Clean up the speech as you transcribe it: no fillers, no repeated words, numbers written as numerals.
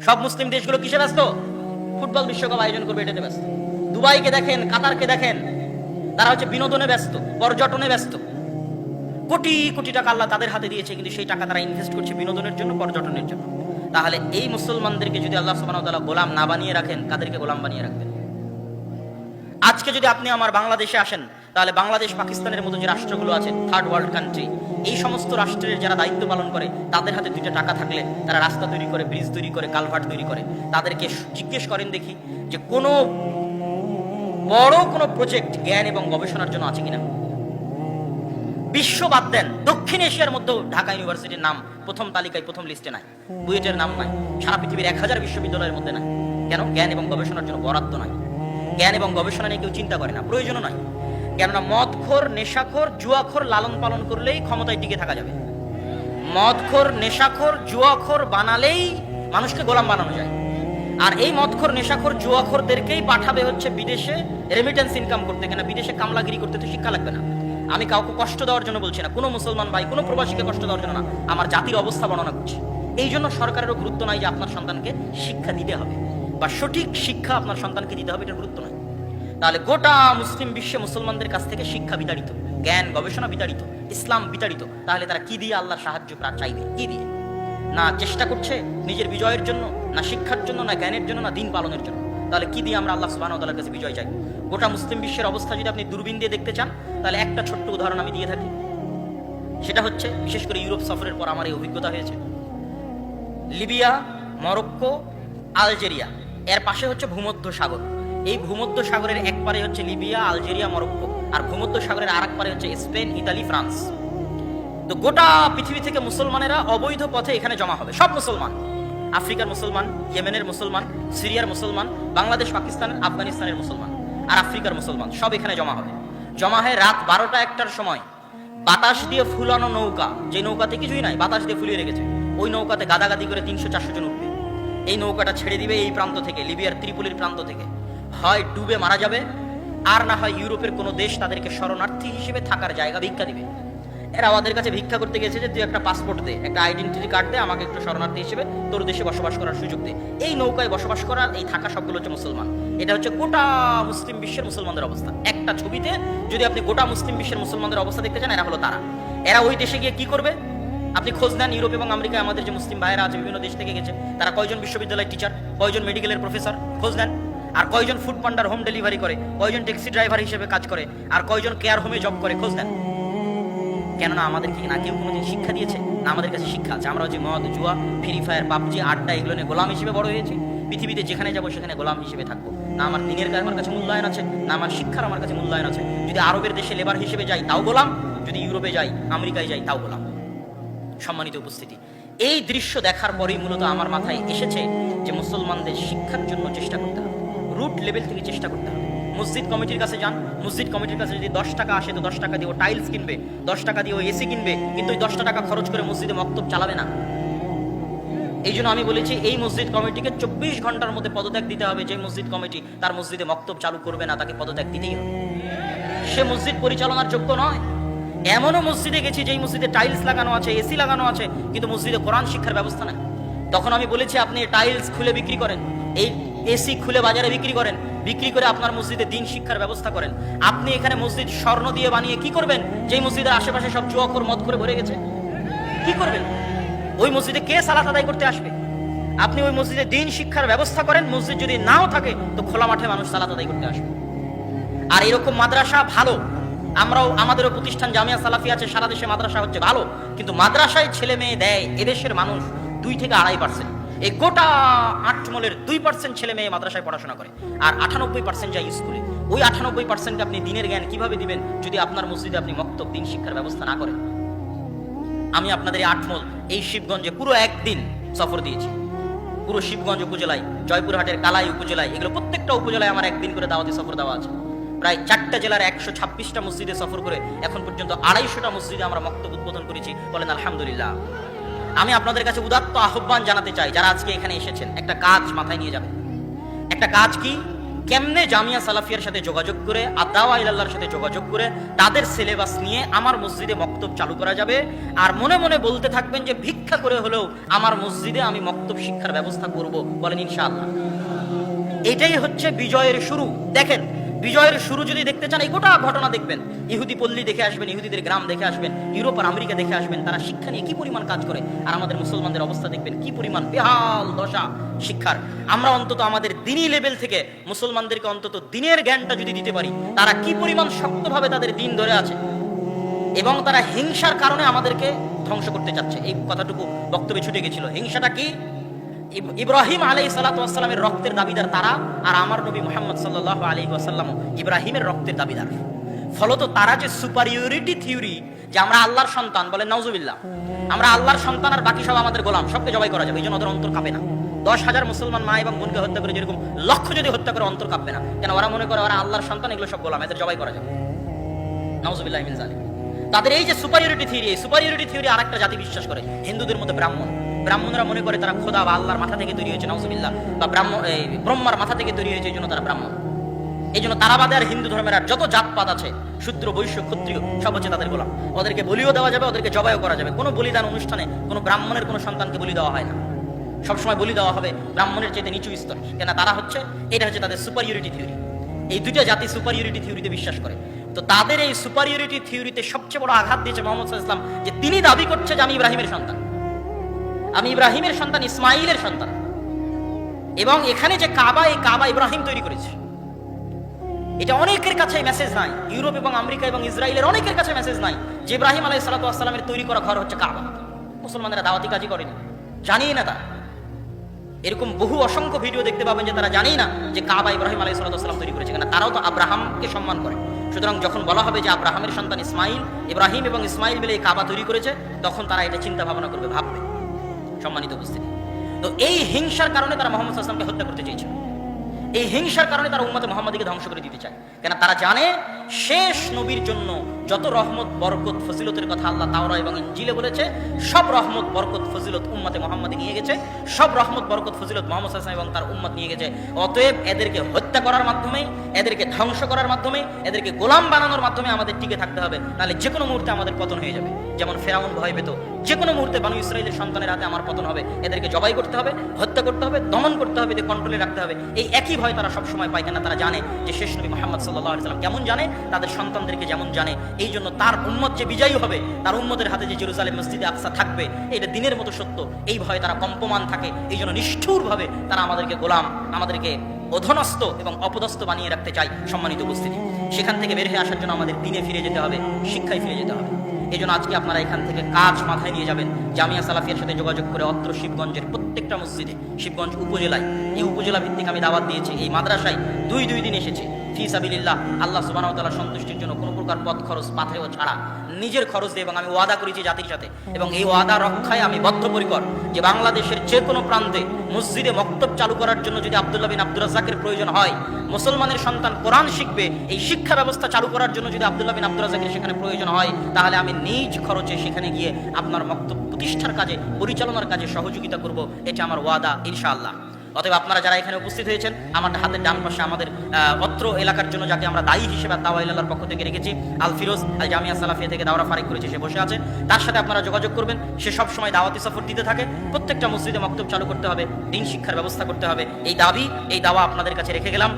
সব মুসলিম দেশগুলো কিসে ব্যস্ত? ফুটবল বিশ্বকাপ আয়োজন করবে এটাতে ব্যস্ত। দুবাইকে দেখেন, কাতারকে দেখেন, তারা হচ্ছে বিনোদনে ব্যস্ত, পর্যটনে ব্যস্ত। কোটি কোটি টাকা আল্লাহ তাদের হাতে দিয়েছে, কিন্তু সেই টাকা তারা ইনভেস্ট করছে বিনোদনের জন্য, পর্যটনের জন্য। তাহলে এই মুসলমানদেরকে যদি আল্লাহ সুবহানাহু ওয়া তাআলা গোলাম না বানিয়ে রাখেন, কাদেরকে গোলাম বানিয়ে রাখবেন? আজকে যদি আপনি আমার বাংলাদেশে আসেন, তাহলে বাংলাদেশ পাকিস্তানের মতো যে রাষ্ট্রগুলো আছে, থার্ড ওয়ার্ল্ড কান্ট্রি, এই সমস্ত রাষ্ট্রের যারা দায়িত্ব পালন করে, তাদের হাতে দুইটা টাকা থাকলে তারা রাস্তা তৈরি করে, ব্রিজ তৈরি করে, কালভার্ট তৈরি করে। তাদেরকে জিজ্ঞেস করেন দেখি যে কোনো বড় কোনো প্রজেক্ট জ্ঞান এবং গবেষণার জন্য আছে কিনা। বিশ্ব বাদ দেন, দক্ষিণ এশিয়ার মধ্যে ঢাকা ইউনিভার্সিটির নাম প্রথম তালিকায়, প্রথম লিস্টে নাই, বুয়েটের নাম নাই, সারা পৃথিবীর 1000 বিশ্ববিদ্যালয়ের মধ্যে নাই। কেন? জ্ঞান এবং গবেষণার জন্য বরাদ্দ নাই। জ্ঞান এবং গবেষণা নিয়ে কেউ চিন্তা করে না, প্রয়োজনও নাই। কেননা মদখোর, নেশাখোর, জুয়াখোর লালন পালন করলেই ক্ষমতায় টিকে থাকা যাবে। মদখোর, নেশাখোর, জুয়াখোর বানালেই মানুষকে গোলাম বানানো যায়। আর এই মদখোর, নেশাখোর, জুয়াখোরদেরকেই পাঠাবে হচ্ছে বিদেশে রেমিটেন্স ইনকাম করতে। কেন? বিদেশে কামলাগিরি করতে তো শিক্ষা লাগবে না। আমি কাউকে কষ্ট দেওয়ার জন্য বলছি না, কোনো মুসলমান ভাই, কোনো প্রবাসীকে কষ্ট দেওয়ার জন্য না, আমার জাতির অবস্থা বর্ণনা করছি। এই জন্য সরকারেরও গুরুত্ব নাই যে আপনার সন্তানকে শিক্ষা দিতে হবে বা সঠিক শিক্ষা আপনার সন্তানকে দিতে হবে, এটার গুরুত্ব নাই। তাহলে গোটা মুসলিম বিশ্বে মুসলমানদের কাছ থেকে শিক্ষা বিতাড়িত, জ্ঞান গবেষণা বিতাড়িত, ইসলাম বিতাড়িত। তাহলে তারা কি দিয়ে আল্লাহর সাহায্য চাইবে? কি দিয়ে? না চেষ্টা করছে নিজের বিজয়ের জন্য, না শিক্ষার জন্য, না জ্ঞানের জন্য, না দিন পালনের জন্য। তাহলে কি দিয়ে আমরা আল্লাহ সুবহানাহু ওয়া তাআলার কাছে বিজয় চাই? গোটা মুসলিম বিশ্বের অবস্থা যদি আপনি দূরবীন দিয়ে দেখতে চান, তাহলে একটা ছোট্ট উদাহরণ আমি দিয়ে থাকি। সেটা হচ্ছে, বিশেষ করে ইউরোপ সফরের পর আমার এই অভিজ্ঞতা হয়েছে। লিবিয়া, মরক্কো, আলজেরিয়া, এর পাশে হচ্ছে ভূমধ্য সাগর। এই ভূমধ্য সাগরের এক পারে হচ্ছে লিবিয়া, আলজেরিয়া, মরক্কো, আর ভূমধ্য সাগরের আর এক পারে হচ্ছে স্পেন, ইতালি, ফ্রান্স। তো গোটা পৃথিবী থেকে মুসলমানেরা অবৈধ পথে এখানে জমা হবে। সব মুসলমান, আফ্রিকার মুসলমান, ইয়েমেনের মুসলমান, সিরিয়ার মুসলমান, বাংলাদেশ, পাকিস্তান, আফগানিস্তানের মুসলমান, আর আফ্রিকার মুসলমান, সব এখানে জমা হবে। জমা হয় রাত 12টা-1টার সময়। বাতাস দিয়ে ফুলানো নৌকা, যে নৌকাতে কিছুই নাই, বাতাস দিয়ে ফুলিয়ে রেখেছে, ওই নৌকাতে গাদাগাদি করে 300-400 জন উঠবে। এই নৌকাটা ছেড়ে দিবে এই প্রান্ত থেকে, লিবিয়ার ত্রিপোলির প্রান্ত থেকে। হয় ডুবে মারা যাবে, আর না হয় ইউরোপের কোনো দেশ তাদেরকে শরণার্থী হিসেবে থাকার জায়গা ভিক্ষা দিবে। এরা আমাদের কাছে ভিক্ষা করতে গেছে যে তুই একটা পাসপোর্ট দে, একটা আইডেন্টিটি কার্ড দে, আমাকে একটু শরণার্থী হিসেবে তোর দেশে বসবাস করার সুযোগ দে। এই নৌকায় বসবাস করা, এই থাকা সবগুলো হচ্ছে মুসলমান। এটা হচ্ছে গোটা মুসলিম বিশ্বের মুসলমানদের অবস্থা। একটা ছবিতে যদি আপনি গোটা মুসলিম বিশ্বের মুসলমানদের অবস্থা দেখতে চান, এরা হলো তারা। এরা ওই দেশে গিয়ে কি করবে? আপনি খোঁজ নেন, ইউরোপ এবং আমেরিকায় আমাদের যে মুসলিম ভাইয়েরা আছে বিভিন্ন দেশ থেকে গেছে, তারা কয়জন বিশ্ববিদ্যালয়ের টিচার, কয়জন মেডিকেলের প্রফেসর, খোঁজ নেন। আর কয়জন ফুড পান্ডার, হোম ডেলিভারি করে, কয়জন ট্যাক্সি ড্রাইভার হিসেবে কাজ করে, আর কয়জন কেয়ার হোমে জব করে, খোঁজ নেন। কেননা আমাদের কি না কেউ কোনোদিন শিক্ষা দিয়েছে? না, আমাদের কাছে শিক্ষা আছে। আমরা যে মদ, জুয়া, ফ্রি ফায়ার, পাবজি, আড্ডা, এগুলো নিয়ে গোলাম হিসেবে বড় হয়েছি। পৃথিবীতে যেখানে যাবো সেখানে গোলাম হিসেবে থাকবো। না আমার দিনের আমার কাছে মূল্যায়ন আছে, না আমার শিক্ষার আমার কাছে মূল্যায়ন আছে। যদি আরবের দেশে লেবার হিসেবে যাই তাও গোলাম, যদি ইউরোপে যাই, আমেরিকায় যাই, তাও গোলাম। সম্মানিত উপস্থিতি, এই দৃশ্য দেখার পরেই মূলত আমার মাথায় এসেছে যে মুসলমানদের শিক্ষার জন্য চেষ্টা করতে হবে, রুট লেভেল থেকে চেষ্টা করতে হবে। মসজিদ কমিটির কাছে যান, মসজিদ কমিটির কাছে যদি 10 টাকা আসে, তো 10 টাকা দিয়ে ও টাইলস কিনবে, 10 টাকা দিয়ে ও এসি কিনবে, কিন্তু ওই 10 টাকা খরচ করে মসজিদে মক্তব চালাবে না। এই জন্য আমি বলেছি, এই মসজিদ কমিটিকে 24 ঘন্টার মধ্যে পদত্যাগ দিতে হবে। যে মসজিদ কমিটি তার মসজিদে মক্তব চালু করবে না, তাকে পদত্যাগ দিতেই হবে। সে মসজিদ পরিচালনার যোগ্য নয়। এমনও মসজিদে গেছি যেই মসজিদে টাইলস লাগানো আছে, এসি লাগানো আছে, কিন্তু মসজিদে কোরআন শিক্ষার ব্যবস্থা নাই। তখন আমি বলেছি, আপনি টাইলস খুলে বিক্রি করেন, এই এসি খুলে বাজারে বিক্রি করেন, বিক্রি করে আপনার মসজিদে দিন শিক্ষার ব্যবস্থা করেন। আপনি এখানে মসজিদ স্বর্ণ দিয়ে বানিয়ে কি করবেন? যেই মসজিদের আশেপাশে সব জুয়াখোর, মদ করে ভরে গেছে, কি করবেন? ওই মসজিদে কে সালাত আদায় করতে আসবে? আপনি ওই মসজিদে দিন শিক্ষার ব্যবস্থা করেন। মসজিদ যদি নাও থাকে, তো খোলা মাঠে মানুষ সালাত আদায় করতে আসবে। আর এরকম মাদ্রাসা ভালো, আমরাও, আমাদেরও প্রতিষ্ঠান জামিয়া সালাফি আছে, সারা দেশে মাদ্রাসা হচ্ছে ভালো, কিন্তু মাদ্রাসায় ছেলে মেয়ে দেয় এদেশের মানুষ 2 থেকে 2.5%। এই গোটা 8 মলের 2% ছেলে মেয়ে মাদ্রাসায় পড়াশোনা করে, আর 98% যায় স্কুলে। ওই 98%কে আপনি দিনের জ্ঞান কিভাবে দিবেন যদি আপনার মসজিদে আপনি মক্তব, দিন শিক্ষার ব্যবস্থা না করেন? আমি আপনাদের এই 8 মল, এই শিবগঞ্জে পুরো একদিন সফর দিয়েছি। পুরো শিবগঞ্জ উপজেলায়, জয়পুরহাটের কালাই উপজেলায়, এগুলো প্রত্যেকটা উপজেলায় আমার একদিন করে দাওয়াতি সফর দেওয়া আছে। প্রায় 4টা জেলার 126টা মসজিদে সফর করে এখন পর্যন্ত 250টা মসজিদে আমরা মক্তব উদ্বোধন করেছি। বলেন আলহামদুলিল্লাহ। আমি আপনাদের কাছে উদাত্ত আহ্বান জানাতে চাই, যারা আজকে এখানে এসেছেন, একটা কাজ মাথায় নিয়ে যাবেন। একটা কাজ কি? কেমনে জামিয়া সালাফিয়ার সাথে যোগাযোগ করে আদাওয়া ইলাল্লাহর সাথে যোগাযোগ করে তাদের সিলেবাস নিয়ে আমার মসজিদে মক্তব চালু করা যাবে। আর মনে মনে বলতে থাকবেন যে ভিক্ষা করে হলেও আমার মসজিদে আমি মক্তব শিক্ষার ব্যবস্থা করব, বলেন ইনশাআল্লাহ। এটাই হচ্ছে বিজয়ের শুরু। দেখেন, বিজয়ের শুরু যদি দেখতে চান এই গোটা ঘটনা দেখবেন। ইহুদি পল্লী দেখে আসবেন, ইহুদিদের গ্রাম দেখে আসবেন, ইউরোপ আর আমেরিকা দেখে আসবেন, তারা শিক্ষা নিয়ে কি পরিমাণ কাজ করে। আর আমাদের মুসলমানদের অবস্থা দেখবেন কি পরিমাণ বেহাল দশা শিক্ষার। আমরা অন্তত আমাদের দিনী লেভেল থেকে মুসলমানদেরকে অন্তত দিনের জ্ঞানটা যদি দিতে পারি, তারা কি পরিমাণ শক্তভাবে তাদের দিন ধরে আছে এবং তারা হিংসার কারণে আমাদেরকে ধ্বংস করতে চাচ্ছে। এই কথাটুকু বক্তব্যে ছুটে গেছিল। হিংসাটা কি? ইব্রাহিম আলাইহিস সালাতু ওয়াস সালামের রক্তের দাবিদার তারা, আর আমার নবী মুহাম্মদ সাল্লাল্লাহু আলাইহি ওয়াসাল্লাম ইব্রাহিমের রক্তের দাবিদার। ফলত তারা যে সুপারিয়রিটি থিওরি, যে আমরা আল্লাহর সন্তান, বলেন নাউজুবিল্লাহ, আমরা আল্লাহর সন্তান আর বাকি সব আমাদের গোলাম, সবকে জবাই করা যাবে, এই জন্য ওদের অন্তর কাঁপে না। 10,000 মুসলমান মা এবং বোনকে হত্যা করে যেরকম লক্ষ যদি হত্যা করে অন্তর কাঁপবে না, কেন? ওরা মনে করে ওরা আল্লাহর সন্তান, এগুলো সব গোলাম, এদের জবাই করা যাবে। নাউজুবিল্লাহ মিন যালিক। তাদের এই যে সুপারিয়রিটি থিওরি, এই সুপারিয়রিটি থিওরি আরেকটা জাতি বিশ্বাস করে, হিন্দুদের মধ্যে ব্রাহ্মণ। ব্রাহ্মণরা মনে করে তারা খোদা বা আল্লাহর মাথা থেকে তৈরি হয়েছে, নাউজুবিল্লাহ, বা ব্রহ্মার মাথা থেকে তৈরি হয়েছে, এই জন্য তারা ব্রাহ্মণ। এই জন্য তারা বাদে আর হিন্দু ধর্মের আর যত জাতপাত আছে, শূদ্র বৈশ্য ক্ষত্রিয়, সব হচ্ছে তাদের গোলাম। ওদেরকে বলিও দেওয়া যাবে, ওদেরকে জবাইও করা যাবে। কোনো বলিদান অনুষ্ঠানে কোনো ব্রাহ্মণের কোনো সন্তানকে বলি দেওয়া হয় না। সবসময় বলি দেওয়া হবে ব্রাহ্মণের চাইতে নিচু স্তর, কেন? তারা হচ্ছে, এটা হচ্ছে তাদের সুপারিয়রিটি থিওরি। এই দুইটা জাতি সুপারিয়রিটি থিওরিতে বিশ্বাস করে। তো তাদের এই সুপারিয়রিটি থিওরিতে সবচেয়ে বড় আঘাত দিয়েছে মুহাম্মদ সাল্লাল্লাহু আলাইহি ওয়াসাল্লাম, যে তিনি দাবি করছে যে আমি ইব্রাহিমের সন্তান, আমি ইব্রাহিমের সন্তান, ইসমাইলের সন্তান। এবং এখানে যে কাবা, এই কাবা ইব্রাহিম তৈরি করেছে। এটা অনেকের কাছে মেসেজ নাই, ইউরোপ এবং আমেরিকা এবং ইসরায়েলের অনেকের কাছে মেসেজ নাই যে ইব্রাহিম আলাইহিস সালাতু ওয়াস সালামের তৈরি করা ঘর হচ্ছে কাবা। মুসলমানরা দাওয়াতি কাজই করেনি, জানিই না তারা। এরকম বহু অসংখ্য ভিডিও দেখতে পাবেন যে তারা জানেই না যে কাবা ইব্রাহিম আলাইহিস সালাতু ওয়াস সালাম তৈরি করেছে, কেন? তারাও তো আব্রাহামকে সম্মান করে। সুতরাং যখন বলা হবে যে আব্রাহামের সন্তান ইসমাইল, ইব্রাহিম এবং ইসমাইল মিলে এই কাবা তৈরি করেছে, তখন তারা এটা চিন্তা ভাবনা করবে, ভাববে। সম্মানিত উপস্থিতি, তো এই হিংসার কারণে তারা মুহাম্মদ সাল্লাল্লাহু আলাইহি ওয়াসাল্লামকে হত্যা করতে চেয়েছে। এই হিংসার কারণে তারা উম্মতে মুহাম্মাদীকে ধ্বংস করে দিতে চায়, কেন? তারা জানে শেষ নবীর জন্য যত রহমত, বরকত, ফজিলতের কথা আল্লাহ তাওরাত এবং ইনজিলে বলেছে, সব রহমত, বরকত, ফজিলত উম্মতে মুহাম্মাদী নিয়ে গেছে। সব রহমত, বরকত, ফজিলত মুহাম্মদ সাল্লাল্লাহু আলাইহি ওয়াসাল্লাম এবং তার উম্মত নিয়ে গেছে। অতএব এদেরকে হত্যা করার মাধ্যমে, এদেরকে ধ্বংস করার মাধ্যমে, এদেরকে গোলাম বানানোর মাধ্যমে আমাদের টিকে থাকতে হবে, নাহলে যে কোনো মুহূর্তে আমাদের পতন হয়ে যাবে। যেমন ফেরাউন ভয় পেত, যে কোনো মুহূর্তে বানু ইসরাইলের সন্তানের হাতে আমার পতন হবে, এদেরকে জবাই করতে হবে, হত্যা করতে হবে, দমন করতে হবে, এদের কন্ট্রোলে রাখতে হবে। এই একই ভয় তারা সবসময় পায়, কেন? তারা জানে যে শেষ নবী মুহাম্মদ সাল্লাল্লাহু আলাইহি ওয়াসাল্লাম কেমন জানে, তাদের সন্তানদেরকে যেমন জানে। এই জন্য তার উম্মত যে বিজয়ী হবে, তার উম্মতের হাতে যে জেরুজালেম মসজিদে আকসা থাকবে, এটা দিনের মতো সত্য। এই ভয়ে তারা কম্পমান থাকে। এই জন্য নিষ্ঠুরভাবে তারা আমাদেরকে গোলাম, আমাদেরকে অধনস্থ এবং অপদস্থ বানিয়ে রাখতে চায়। সম্মানিত উপস্থিতি, সেখান থেকে বের হয়ে আসার জন্য আমাদের দিনে ফিরে যেতে হবে, শিক্ষায় ফিরে যেতে হবে। এই জন্য আজকে আপনারা এখান থেকে কাজ মাথায় নিয়ে যাবেন, জামিয়া সালাফিয়ার সাথে যোগাযোগ করে অত্র শিবগঞ্জের প্রত্যেকটা মসজিদে, শিবগঞ্জ উপজেলায়, এই উপজেলা ভিত্তিক আমি দাওয়াত দিয়েছি। এই মাদ্রাসায় দুই দিন এসেছি ফি সাবিলিল্লাহ, আল্লাহ সুবহানাহু ওয়া তাআলার সন্তুষ্টির জন্য, কোনো প্রকার পথ খরচ পাথেয় ছাড়া, নিজের খরচ দিয়ে। এবং আমি ওয়াদা করেছি জাতির সাথে, এবং এই ওয়াদা রক্ষায় আমি বদ্ধপরিকর, যে বাংলাদেশের যে কোনো প্রান্তে মসজিদে মক্তব চালু করার জন্য যদি আব্দুল্লাহ বিন আব্দুর রাজ্জাকের প্রয়োজন হয়, মুসলমানের সন্তান কোরআন শিখবে, এই শিক্ষা ব্যবস্থা চালু করার জন্য যদি আব্দুল্লাহ বিন আব্দুর রাজ্জাকের সেখানে প্রয়োজন হয়, তাহলে আমি নিজ খরচে সেখানে গিয়ে আপনার মক্তব প্রতিষ্ঠার কাজে, পরিচালনার কাজে সহযোগিতা করব। এটা আমার ওয়াদা ইনশাআল্লাহ। অতএব আপনারা যারা এখানে উপস্থিত হয়েছেন, আমার হাতের ডান পাশে আমাদের অত্র এলাকার জন্য যাকে আমরা দায়ী হিসেবে দাওয়া ইলাল্লাহর পক্ষ থেকে রেখেছি, আল ফিরোজ, আল জামিয়া সালাফিয়া থেকে দাওরা ফারিক করেছে, সে বসে আছে। তার সাথে আপনারা যোগাযোগ করবেন। সে সব সময় দাওয়াতি সফর দিতে থাকে। প্রত্যেকটা মসজিদে মক্তব চালু করতে হবে, দিন শিক্ষার ব্যবস্থা করতে হবে। এই দাবি, এই দাওয়া আপনাদের কাছে রেখে গেলাম।